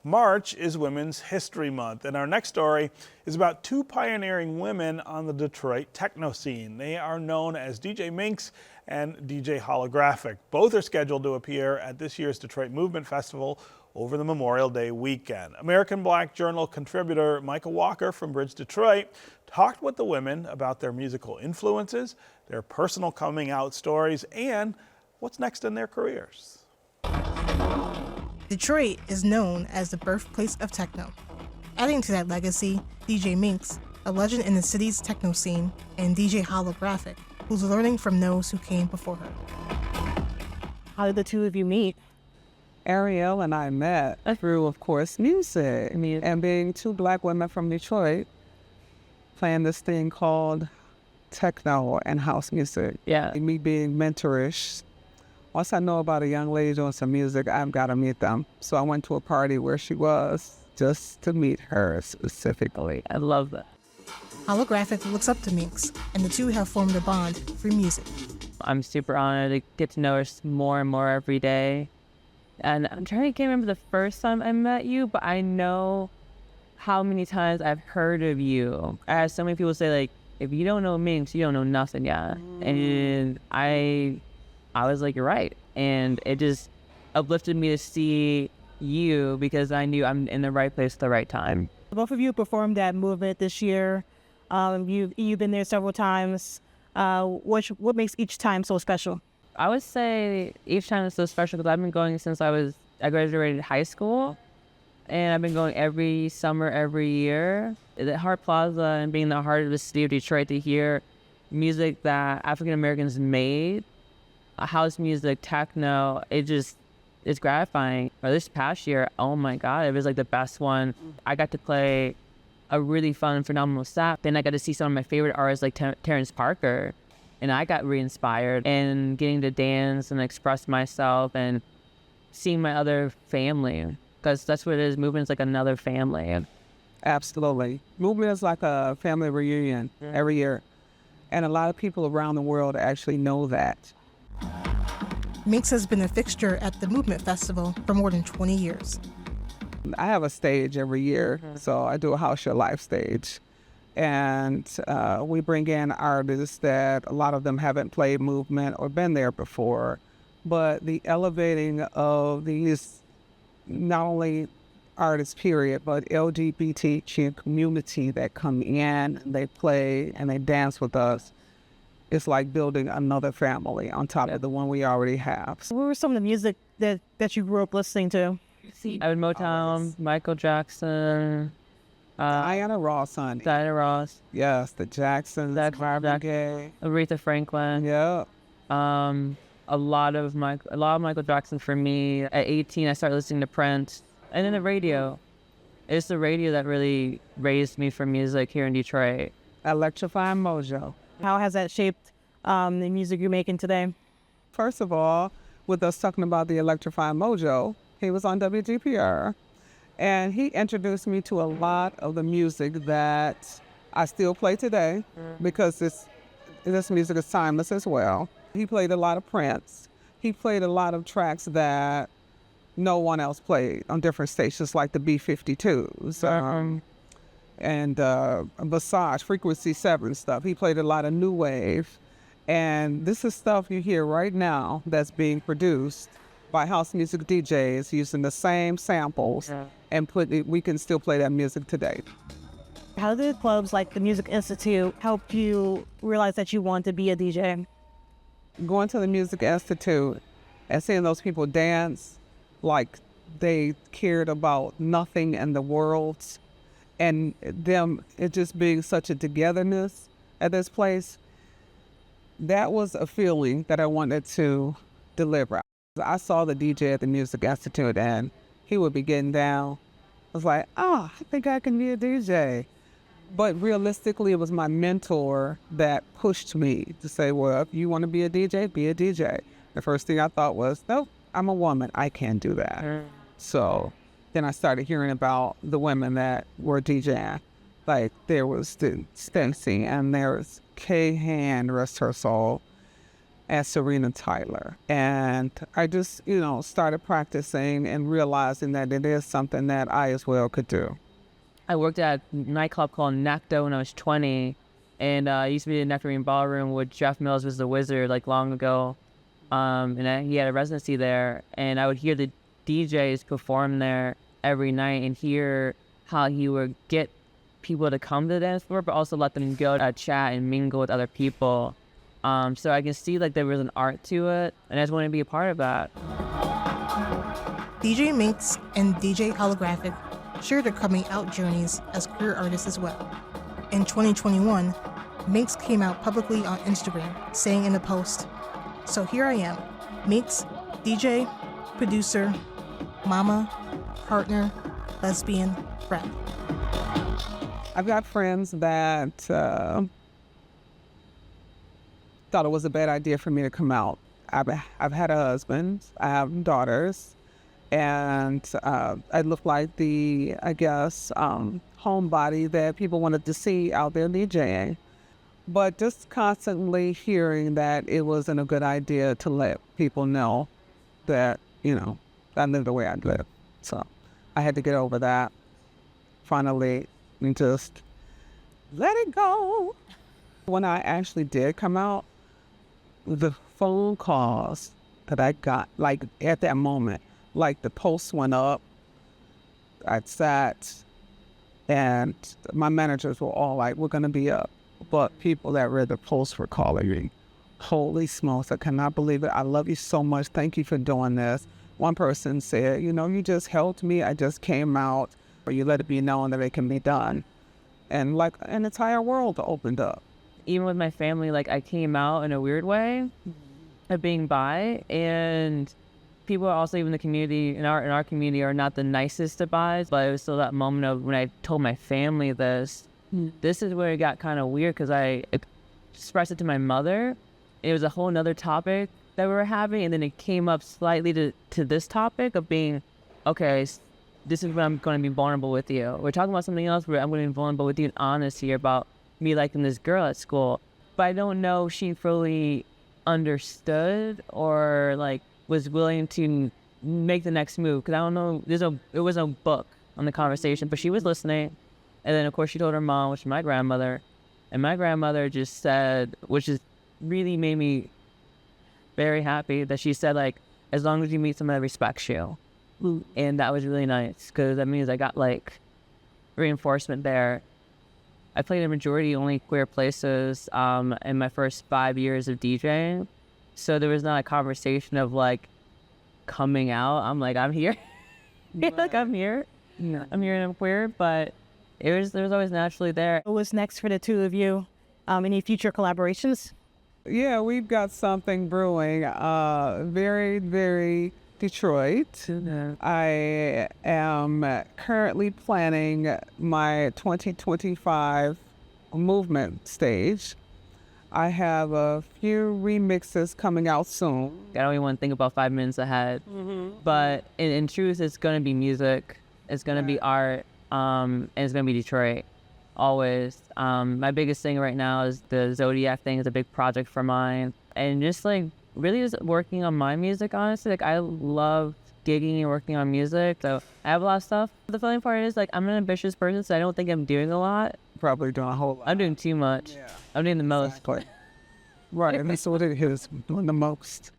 March is Women's History Month, and our next story is about two pioneering women on the Detroit techno scene. They are known as DJ Minx and DJ Holographic. Both are scheduled to appear at this year's Detroit Movement Festival over the Memorial Day weekend. American Black Journal contributor Micah Walker from BridgeDetroit talked with the women about their musical influences, their personal coming out stories, and what's next in their careers. Detroit is known as the birthplace of techno. Adding to that legacy, DJ Minx, a legend in the city's techno scene, and DJ Holographic, who's learning from those who came before her. How did the two of you meet? Ariel and I met through, of course, music. And being two Black women from Detroit, playing this thing called techno and house music. Yeah. Me being mentorish. Once I know about a young lady doing some music, I've got to meet them. So I went to a party where she was just to meet her specifically. I love that. Holographic looks up to Minx, and the two have formed a bond through music. I'm super honored to get to know her more and more every day. And I can't remember the first time I met you, but I know how many times I've heard of you. I had so many people say, like, if you don't know Minx, you don't know nothing yet. And I was like, you're right. And it just uplifted me to see you because I knew I'm in the right place at the right time. Both of you performed at Movement this year. You've been there several times. What makes each time so special? I would say each time is so special because I've been going since I graduated high school. And I've been going every summer, every year. At Hart Plaza and being the heart of the city of Detroit, to hear music that African Americans made, house music, techno, it's gratifying. Or this past year, oh my God, it was like the best one. I got to play a really fun, phenomenal set. Then I got to see some of my favorite artists like Terrence Parker, and I got re-inspired and getting to dance and express myself and seeing my other family, because that's what it is. Movement is like another family. Absolutely. Movement is like a family reunion every year. And a lot of people around the world actually know that. Minx has been a fixture at the Movement Festival for more than 20 years. I have a stage every year, so I do a House Your Life stage. And we bring in artists that a lot of them haven't played Movement or been there before. But the elevating of these, not only artists, period, but LGBTQ community that come in, they play and they dance with us. It's like building another family on top of the one we already have. What were some of the music that you grew up listening to? I would Motown, Michael Jackson, Diana Ross, honey. Diana Ross. Yes, the Jacksons, Marvin Gaye, Aretha Franklin. Yeah. A lot of Michael Jackson for me. At 18, I started listening to Prince, and then the radio. It's the radio that really raised me for music here in Detroit. Electrifying Mojo. How has that shaped the music you're making today? First of all, with us talking about the Electrifying Mojo, he was on WGPR, and he introduced me to a lot of the music that I still play today because this music is timeless as well. He played a lot of Prince. He played a lot of tracks that no one else played on different stations, like the B-52s. And Visage, Frequency 7 stuff. He played a lot of new wave. And this is stuff you hear right now that's being produced by house music DJs using the same samples, and we can still play that music today. How did clubs like the Music Institute help you realize that you want to be a DJ? Going to the Music Institute and seeing those people dance like they cared about nothing in the world, and them, it just being such a togetherness at this place, that was a feeling that I wanted to deliver. I saw the DJ at the Music Institute and he would be getting down. I was like, oh, I think I can be a DJ. But realistically, it was my mentor that pushed me to say, well, if you want to be a DJ, be a DJ. The first thing I thought was, nope, I'm a woman. I can't do that. So then I started hearing about the women that were DJing. Like there was Stacy and there was Kay Hand, rest her soul. as Serena Tyler. And I just, started practicing and realizing that it is something that I as well could do. I worked at a nightclub called Necto when I was 20, and I used to be in the Nectarine Ballroom where Jeff Mills was the wizard like long ago. He had a residency there, and I would hear the DJs perform there every night and hear how he would get people to come to the dance floor, but also let them go to chat and mingle with other people. So I can see like there was an art to it, and I just want to be a part of that. DJ Minx and DJ Holographic share their coming out journeys as queer artists as well. In 2021, Minx came out publicly on Instagram, saying in a post, "So here I am, Minx, DJ, producer, mama, partner, lesbian, friend." I've got friends that thought it was a bad idea for me to come out. I've had a husband, I have daughters, and I look like the, homebody that people wanted to see out there DJing. But just constantly hearing that it wasn't a good idea to let people know that, I live the way I live. So I had to get over that finally and just let it go. When I actually did come out, the phone calls that I got, like at that moment, like the post went up, I sat, and my managers were all like, "We're going to be up." But people that read the post were calling me, "Holy smokes, I cannot believe it. I love you so much. Thank you for doing this." One person said, "You just helped me. I just came out, or you let it be known that it can be done." And like an entire world opened up. Even with my family, like I came out in a weird way of being bi, and people are also, even the community in our community, are not the nicest to bis, but it was still that moment of when I told my family this. This is where it got kind of weird, because I expressed it to my mother. It was a whole nother topic that we were having, and then it came up slightly to this topic of being, okay, this is when I'm going to be vulnerable with you. We're talking about something else where I'm going to be vulnerable with you and honest here about me liking this girl at school. But I don't know if she fully understood or like was willing to make the next move, because I don't know, it was a book on the conversation, but she was listening. And then of course she told her mom, which is my grandmother, and my grandmother just said, which is really made me very happy, that she said, like, as long as you meet someone that respects you. And that was really nice, because that means I got like reinforcement there. I played a majority only queer places in my first 5 years of DJing, so there was not a conversation of like coming out. I'm like, I'm here. Like I'm here. Yeah. I'm here and I'm queer, but there was always naturally there. What's next for the two of you? Any future collaborations? Yeah, we've got something brewing. Very, very Detroit. I am currently planning my 2025 movement stage. I have a few remixes coming out soon. I don't even want to think about 5 minutes ahead. But in truth, it's going to be music. It's going to be art. And it's going to be Detroit. Always. My biggest thing right now is the Zodiac thing is a big project for mine. And just like really just working on my music, honestly. Like I love gigging and working on music. So I have a lot of stuff. The funny part is like I'm an ambitious person, so I don't think I'm doing a lot. Probably doing a whole lot. I'm doing too much. Yeah. I'm doing the most. Exactly. Right, and that's what it is, doing the most.